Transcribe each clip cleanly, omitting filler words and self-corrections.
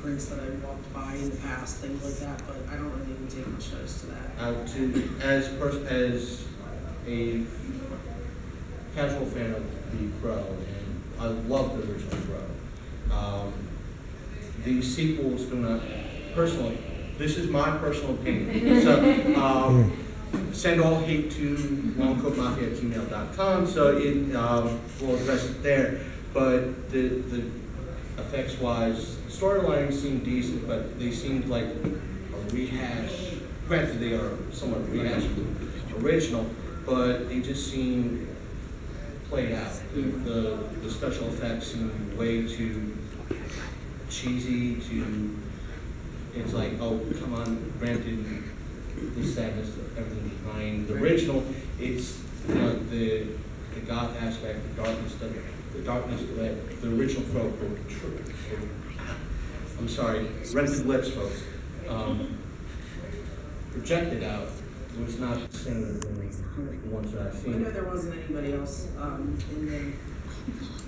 prints that I've walked by in the past, things like that, but I don't really even take much notice to that. As a casual fan of the Crow, and I love the original Crow, the sequels do not, personally, this is my personal opinion, so send all hate to longcoatmafia@gmail.com, so we'll address it there. But the effects-wise, storylines seem decent, but they seemed like a rehash. Granted, they are somewhat rehashed of the original, but they just seem played out. The special effects seem way too cheesy. It's like, oh, come on, granted, the sadness, everything behind the original, it's the goth aspect, the darkness that the original Crow, I'm sorry, rented lips folks, projected out. It was not the same as the ones that I've seen. I know there wasn't anybody else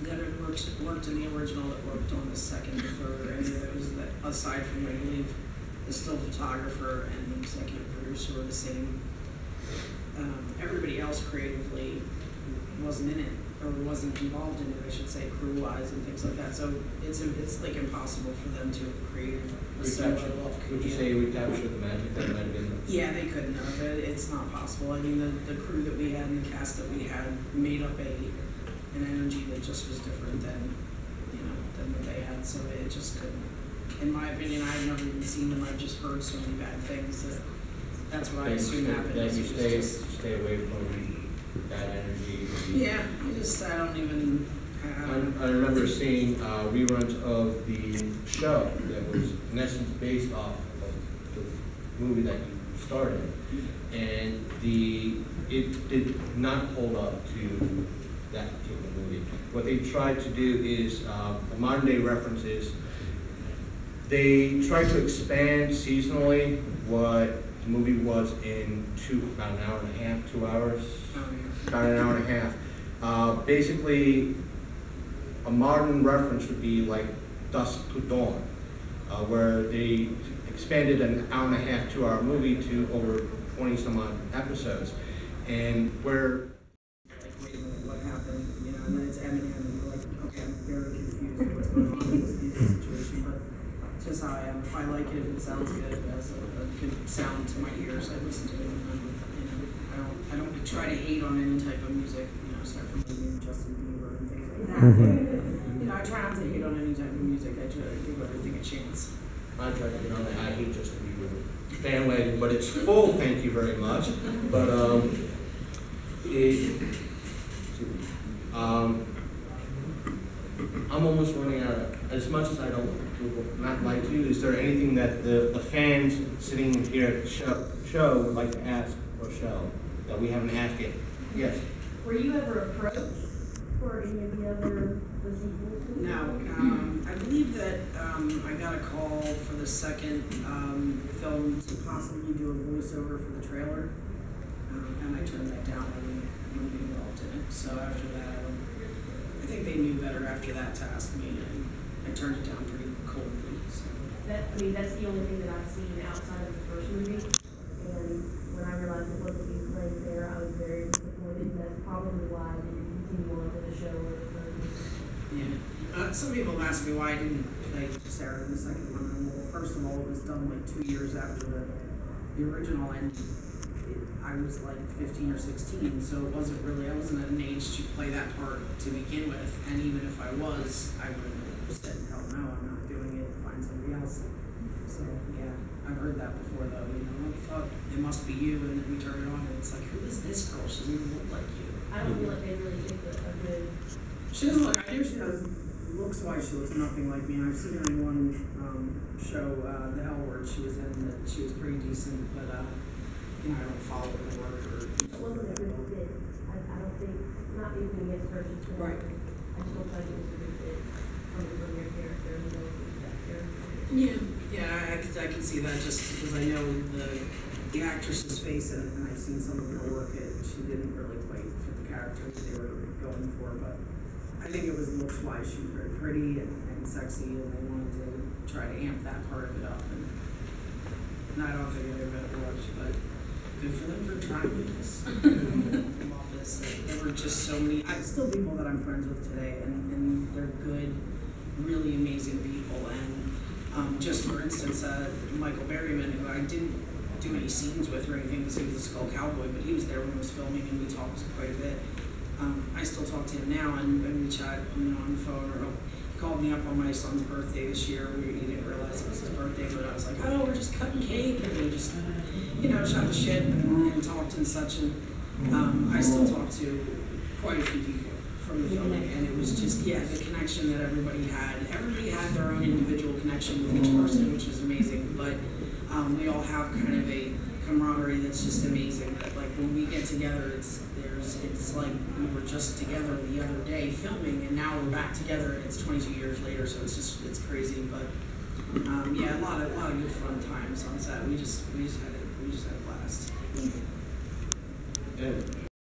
that had worked in the original that worked on the second or any of those, that aside from, I believe, the still photographer and the executive producer were the same. Everybody else creatively wasn't in it, or wasn't involved in it, I should say, crew-wise and things like that. So it's like impossible for them to have created a similar look. Would you say we captured the magic that might have been? Yeah, they couldn't have. It's not possible. I mean, the crew that we had and the cast that we had made up an energy that just was different than what they had. So it just couldn't. In my opinion, I've never even seen them. I've just heard so many bad things that's what I assume happened. That you stay away from that energy. Yeah, I don't even. I remember seeing reruns of the show that was in essence based off of the movie that you starred in, and it did not hold up to that particular movie. What they tried to do is the modern day references. They tried to expand seasonally what the movie was in about an hour and a half, 2 hours, about an hour and a half. Basically, a modern reference would be like Dusk to Dawn, where they expanded an hour and a half, 2 hour movie to over 20 some odd episodes, and where like, wait a minute, what happened? And then it's Eminem, and you're like, okay, I'm very confused with what's going on in this situation, but it's just how I am. If I like it, if it sounds good, if it has a good sound to my ears, I listen to it, and I don't try to hate on any type of music, aside from maybe Justin Bieber and things like that. I try not to hate on any type of music. I try to give everything a chance. I try to get on that. I hate Justin Bieber bandwagon, but it's full. Thank you very much. But I'm almost running out of. As much as I don't not like to, is there anything that the fans sitting here at the show would like to ask Rochelle that we haven't asked yet? Yes. Were you ever approached for any of the other sequels? No. I believe that I got a call for the second film to possibly do a voiceover for the trailer, and I turned that down. I didn't get involved in it. So after that, I think they knew better after that to ask me, and I turned it down pretty coldly. So. That's the only thing that I've seen outside of the first movie, and when I realized it wasn't being played there, I was very disappointed. That's probably why I didn't continue on to the show or the third movie. Yeah. Some people have asked me why I didn't play Sarah in the second one. Well, first of all, it was done like 2 years after the original, and I was like 15 or 16, so I wasn't at an age to play that part to begin with. And even if I was, I would have said, hell no, I'm not doing it. Find somebody else. So yeah, I've heard that before though. I thought it must be you, and then we turn it on, and it's like, who is this girl? She doesn't even look like you. I don't feel like they really did a good. She doesn't look. I do. She does. Looks-wise, she looks nothing like me. And I've seen her in one show, The L Word. She was in that. She was pretty decent, but I don't follow her work or. It wasn't a good fit. I don't think, not anything against her, just right. I just don't think it was a good fit coming from your character and that character. Yeah, I can see that just because I know the actress's face, and I've seen some of her work. She didn't really quite fit the character that they were going for, but I think it was looks-wise. She was very pretty and sexy, and they wanted to try to amp that part of it up. And I don't think it worked, but good for them for trying this. Love this. There were just so many, still people that I'm friends with today, and they're good, really amazing people. And just for instance, Michael Berryman, who I didn't do any scenes with or anything because he was a Skull Cowboy, but he was there when I was filming and we talked quite a bit. I still talk to him now, and we chat, on the phone, or he called me up on my son's birthday this year. He didn't realize it was his birthday, but I was like, oh, we're just cutting cake, and we just, shot the shit and talked and such. And I still talk to quite a few people from the filming, and it was just, the connection that everybody had. Everybody had their own individual connection with each person, which was amazing, but we all have kind of a camaraderie that's just amazing. That like when we get together, it's like we were just together the other day filming, and now we're back together, and it's 22 years later, so it's crazy. But a lot of good fun times on set. We just had a blast. And